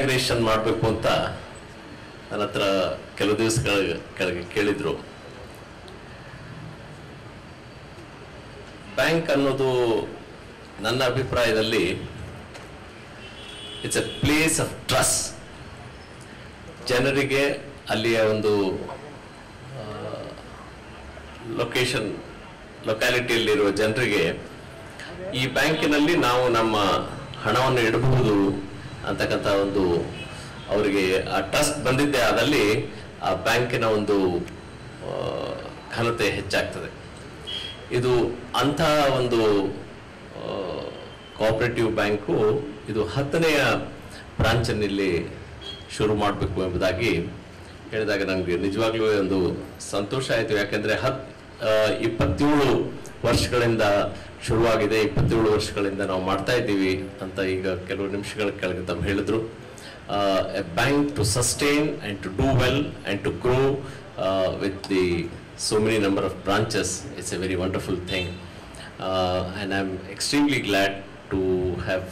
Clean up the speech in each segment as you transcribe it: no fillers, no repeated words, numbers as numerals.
Inauguration ಮಾಡಬೇಕು ಅಂತ ನನ್ನ ಹತ್ರ ಕೆಲವು ದಿವಸಗಳ ಕೆಳಗೆ ಕೇಳಿದ್ರು. ಬ್ಯಾಂಕ್ ಅನ್ನೋದು ನನ್ನ ಅಭಿಪ್ರಾಯದಲ್ಲಿ it's A place of trust. ಜನರಿಗೆ ಅಲ್ಲಿಯ ಒಂದು ಲೊಕ್ಯಾಲಿಟಿಯಲ್ಲಿರುವ ಜನರಿಗೆ ಈ ಬ್ಯಾಂಕಿನಲ್ಲಿ ನಾವು ನಮ್ಮ ಹಣವನ್ನು ಇಡಬಹುದು ಅಂತಕ್ಕಂಥ ಒಂದು ಅವರಿಗೆ ಆ ಟ್ರಸ್ಟ್ ಬಂದಿದ್ದೆ ಆದಲ್ಲಿ ಆ ಬ್ಯಾಂಕಿನ ಒಂದು ಘನತೆ ಹೆಚ್ಚಾಗ್ತದೆ. ಇದು ಅಂಥ ಒಂದು ಕೋಆಪರೇಟಿವ್ ಬ್ಯಾಂಕು ಇದು 10ನೆಯ ಬ್ರಾಂಚನ್ನಿಲ್ಲಿ ಶುರು ಮಾಡಬೇಕು ಎಂಬುದಾಗಿ ಹೇಳಿದಾಗ ನನಗೆ ನಿಜವಾಗ್ಲೂ ಒಂದು ಸಂತೋಷ ಆಯಿತು. ಯಾಕೆಂದರೆ 27 ವರ್ಷಗಳಿಂದ ಶುರುವಾಗಿದೆ, 27 ವರ್ಷಗಳಿಂದ ನಾವು ಮಾಡ್ತಾ ಇದ್ದೀವಿ ಅಂತ ಈಗ ಕೆಲವು ನಿಮಿಷಗಳ ಕೆಳಗೆ ತಮ್ಮ ಹೇಳಿದ್ರು. A bank to sustain and to do well and to grow with the so many number of branches, it's a very wonderful thing, and I'm extremely glad to have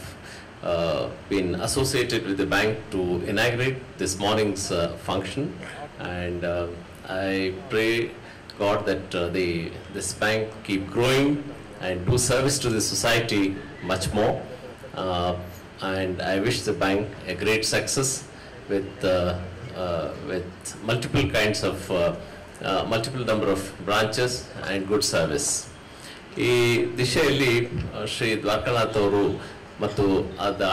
been associated with the bank to inaugurate this morning's function, and I pray God that this bank keep growing and do service to the society much more, and I wish the bank a great success with multiple kinds of multiple number of branches and good service. ಈ ದಿಶೆಯಲ್ಲಿ ಶ್ರೀ ದ್ವಾರಕಾನಾಥ್ ಅವರು ಮತ್ತು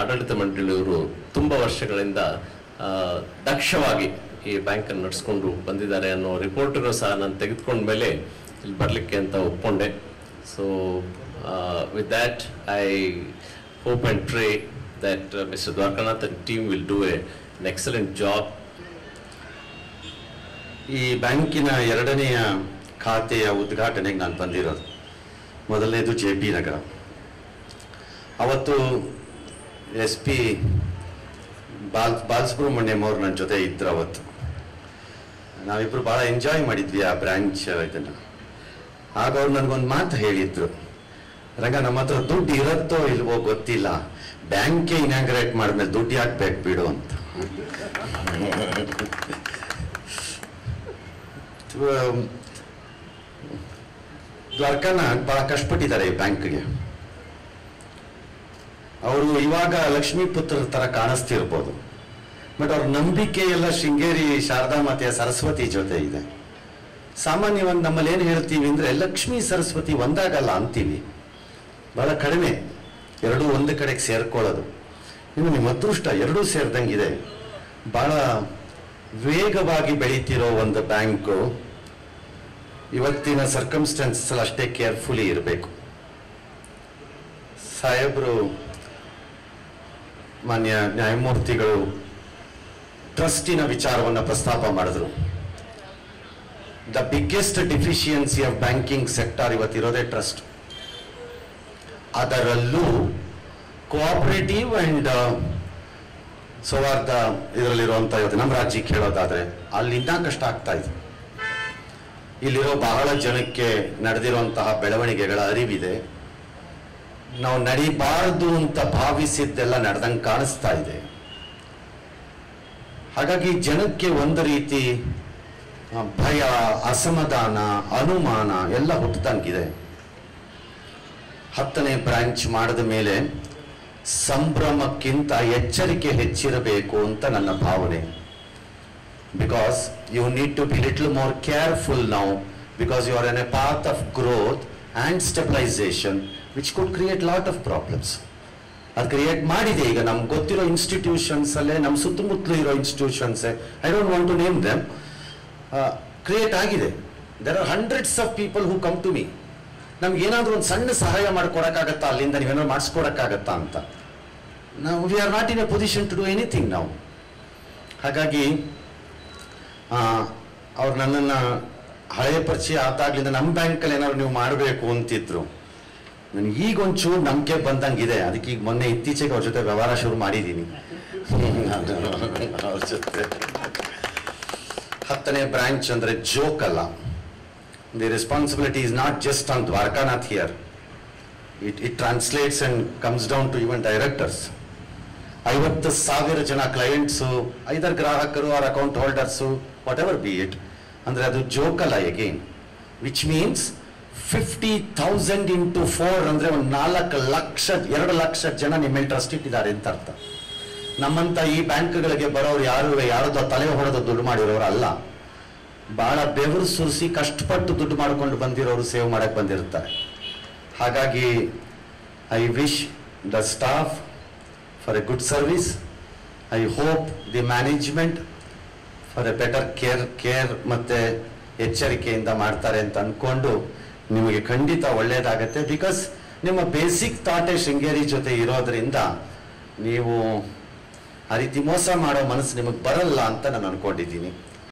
ಆಡಳಿತ ಮಂಡಳಿಯವರು ತುಂಬ ವರ್ಷಗಳಿಂದ ದಕ್ಷವಾಗಿ ಈ ಬ್ಯಾಂಕನ್ನು ನಡೆಸ್ಕೊಂಡು ಬಂದಿದ್ದಾರೆ ಅನ್ನೋ ರಿಪೋರ್ಟನ್ನು ಸಹ ನಾನು ತೆಗೆದುಕೊಂಡ ಮೇಲೆ ಇಲ್ಲಿ ಬರಲಿಕ್ಕೆ ಅಂತ ಒಪ್ಕೊಂಡೆ. So with that I hope and pray that Mr. Dwarkanath and team will do an excellent job. ಈ ಬ್ಯಾಂಕಿನ 2ನೆಯ ಖಾತೆಯ ಉದ್ಘಾಟನೆಗೆ ನಾನು ಬಂದಿರೋದು. ಮೊದಲನೇದು JP ನಗರ. ಅವತ್ತು SP ಬಾಲಸುಬ್ರಹ್ಮಣ್ಯಂ ಅವರು ನನ್ನ ಜೊತೆ ಇದ್ರು. ಅವತ್ತು ನಾವಿಬ್ಬರು ಭಾಳ ಎಂಜಾಯ್ ಮಾಡಿದ್ವಿ ಆ ಬ್ರಾಂಚ್ ಇದನ್ನು. ಆಗ ಅವ್ರು ನನಗೊಂದು ಮಾತು ಹೇಳಿದ್ರು, ರಂಗ ನಮ್ಮ ಹತ್ರ ದುಡ್ಡು ಇರುತ್ತೋ ಇಲ್ವೋ ಗೊತ್ತಿಲ್ಲ, ಬ್ಯಾಂಕೇ ಇನಾಗ್ರೇಟ್ ಮಾಡಿದ್ಮೇಲೆ ದುಡ್ಡು ಯಾಕೆ ಬೇಕು ಬಿಡು ಅಂತ. ದ್ವಾರಕಾನಾಥ್ ಬಹಳ ಕಷ್ಟಪಟ್ಟಿದ್ದಾರೆ ಈ ಬ್ಯಾಂಕ್ಗೆ. ಅವರು ಇವಾಗ ಲಕ್ಷ್ಮೀಪುತ್ರರ ತರ ಕಾಣಿಸ್ತಿರ್ಬೋದು, ಬಟ್ ಅವ್ರ ನಂಬಿಕೆ ಎಲ್ಲ ಶೃಂಗೇರಿ ಶಾರದಾ ಮಾತೆಯ ಸರಸ್ವತಿ ಜೊತೆ ಇದೆ. ಸಾಮಾನ್ಯವಾಗಿ ನಮ್ಮಲ್ಲಿ ಏನು ಹೇಳ್ತೀವಿ ಅಂದ್ರೆ ಲಕ್ಷ್ಮೀ ಸರಸ್ವತಿ ಒಂದಾಗಲ್ಲ ಅಂತೀವಿ, ಬಹಳ ಕಡಿಮೆ ಎರಡೂ ಒಂದು ಕಡೆಗೆ ಸೇರ್ಕೊಳ್ಳೋದು. ಇನ್ನು ನಿಮ್ಮ ಅದೃಷ್ಟ ಎರಡೂ ಸೇರ್ದಂಗಿದೆ. ಬಹಳ ವೇಗವಾಗಿ ಬೆಳೀತಿರೋ ಒಂದು ಬ್ಯಾಂಕು ಇವತ್ತಿನ ಸರ್ಕಮ್ಸ್ಟೆನ್ಸಸ್ ಅಷ್ಟೇ ಕೇರ್ಫುಲಿ ಇರಬೇಕು. ಸಾಹೇಬರು ಮಾನ್ಯ ನ್ಯಾಯಮೂರ್ತಿಗಳು ಟ್ರಸ್ಟಿನ ವಿಚಾರವನ್ನು ಪ್ರಸ್ತಾಪ ಮಾಡಿದ್ರು. The biggest deficiency of banking sector ಇವತ್ತಿರೋದೇ ಟ್ರಸ್ಟ್. ಅದರಲ್ಲೂ ಕೋಆಪರೇಟಿವ್ ಅಂಡ್ ಸೌಹಾರ್ದ ಇದರಲ್ಲಿರುವಂಥ ಇವತ್ತು ನಮ್ಮ ರಾಜ್ಯಕ್ಕೆ ಹೇಳೋದಾದ್ರೆ ಅಲ್ಲಿಂದ ಕಷ್ಟ ಆಗ್ತಾ ಇದೆ. ಇಲ್ಲಿರೋ ಬಹಳ ಜನಕ್ಕೆ ನಡೆದಿರುವಂತಹ ಬೆಳವಣಿಗೆಗಳ ಅರಿವಿದೆ. ನಾವು ನಡಿಬಾರದು ಅಂತ ಭಾವಿಸಿದ್ದೆಲ್ಲ ನಡೆದಂಗೆ ಕಾಣಿಸ್ತಾ ಇದೆ. ಹಾಗಾಗಿ ಜನಕ್ಕೆ ಒಂದು ರೀತಿ ಭಯ, ಅಸಮಾಧಾನ, ಅನುಮಾನ ಎಲ್ಲ ಹುಟ್ಟದಂಗಿದೆ. 10ನೇ ಬ್ರಾಂಚ್ ಮಾಡಿದ ಮೇಲೆ ಸಂಭ್ರಮಕ್ಕಿಂತ ಎಚ್ಚರಿಕೆ ಹೆಚ್ಚಿರಬೇಕು ಅಂತ ನನ್ನ ಭಾವನೆ. Because you need to be little more careful now, because you are in a path of growth and stabilisation which could create lot of problems. ಅದು ಕ್ರಿಯೇಟ್ ಮಾಡಿದೆ. ಈಗ ನಮ್ಗೆ ಗೊತ್ತಿರೋ ಇನ್ಸ್ಟಿಟ್ಯೂಷನ್ಸ್ ಅಲ್ಲೇ, ನಮ್ಮ ಸುತ್ತಮುತ್ತಲು ಇರೋ ಇನ್ಸ್ಟಿಟ್ಯೂಷನ್ಸೇ, I don't want to name them, create ಆಗಿದೆ. There are hundreds of people who come to me, ನಮ್ಗೆ ಏನಾದರೂ ಒಂದು ಸಣ್ಣ ಸಹಾಯ ಮಾಡಿಕೊಡಕ್ಕಾಗತ್ತಾ, ಅಲ್ಲಿಂದ ನೀವೇನಾದ್ರು ಮಾಡಿಸ್ಕೊಡಕ್ಕಾಗತ್ತಾ ಅಂತ. ನಾವು we are not in a position to do anything ನಾವು. ಹಾಗಾಗಿ ಅವ್ರು ನನ್ನನ್ನು ಹಳೆಯ ಪರಿಚಯ ಆದಾಗ್ಲಿಂದ ನಮ್ಮ ಬ್ಯಾಂಕಲ್ಲಿ ಏನಾದ್ರು ನೀವು ಮಾಡಬೇಕು ಅಂತಿದ್ರು. ನನಗೆ ಈಗ ಒಂಚೂರು ನಂಬಿಕೆ ಬಂದಂಗಿದೆ. ಅದಕ್ಕೆ ಈಗ ಮೊನ್ನೆ ಇತ್ತೀಚೆಗೆ ಅವ್ರ ಜೊತೆ ವ್ಯವಹಾರ ಶುರು ಮಾಡಿದ್ದೀನಿ. ಅವ್ರ ಜೊತೆ 10ನೇ ಬ್ರಾಂಚ್ ಅಂದರೆ ಜೋಕ್ ಅಲ್ಲ. The responsibility is not just on Dwarkanath here. It translates and comes down to even directors. 50,000 ಜನ ಕ್ಲೈಂಟ್ಸು, ಐದರ್ ಗ್ರಾಹಕರು or account holders, whatever be it, ಅಂದರೆ ಅದು ಜೋಕಲ್ಲ ಎಗೇನ್, ವಿಚ್ ಮೀನ್ಸ್ 50,000 into 4 ಅಂದರೆ ಒಂದು 2 ಲಕ್ಷ ಜನ ನಿಮ್ಮಲ್ಲಿ ಟ್ರಸ್ಟ್ ಇಟ್ಟಿದ್ದಾರೆ ಅಂತ ಅರ್ಥ. ನಮ್ಮಂತ ಈ ಬ್ಯಾಂಕ್ಗಳಿಗೆ ಬರೋರು ಯಾರದೋ ತಲೆ ಹೊಡೆದು ದುಡ್ಡು ಮಾಡಿರೋರು ಅಲ್ಲ, ಬಹಳ ಬೆವರು ಸುರಿಸಿ ಕಷ್ಟಪಟ್ಟು ದುಡ್ಡು ಮಾಡಿಕೊಂಡು ಬಂದಿರೋರು ಸೇವ್ ಮಾಡಕ್ಕೆ ಬಂದಿರ್ತಾರೆ. ಹಾಗಾಗಿ I wish the staff for A good service. I hope the management for A better care ಮತ್ತು ಎಚ್ಚರಿಕೆಯಿಂದ ಮಾಡ್ತಾರೆ ಅಂತ ಅಂದ್ಕೊಂಡು ನಿಮಗೆ ಖಂಡಿತ ಒಳ್ಳೆಯದಾಗತ್ತೆ. ಬಿಕಾಸ್ ನಿಮ್ಮ ಬೇಸಿಕ್ ಥಾಟೇ ಶೃಂಗೇರಿ ಜೊತೆ ಇರೋದ್ರಿಂದ ನೀವು ಆ ರೀತಿ ಮೋಸ ಮಾಡೋ ಮನಸ್ಸು ನಿಮಗೆ ಬರಲ್ಲ ಅಂತ ನಾನು ಅನ್ಕೊಂಡಿದ್ದೀನಿ.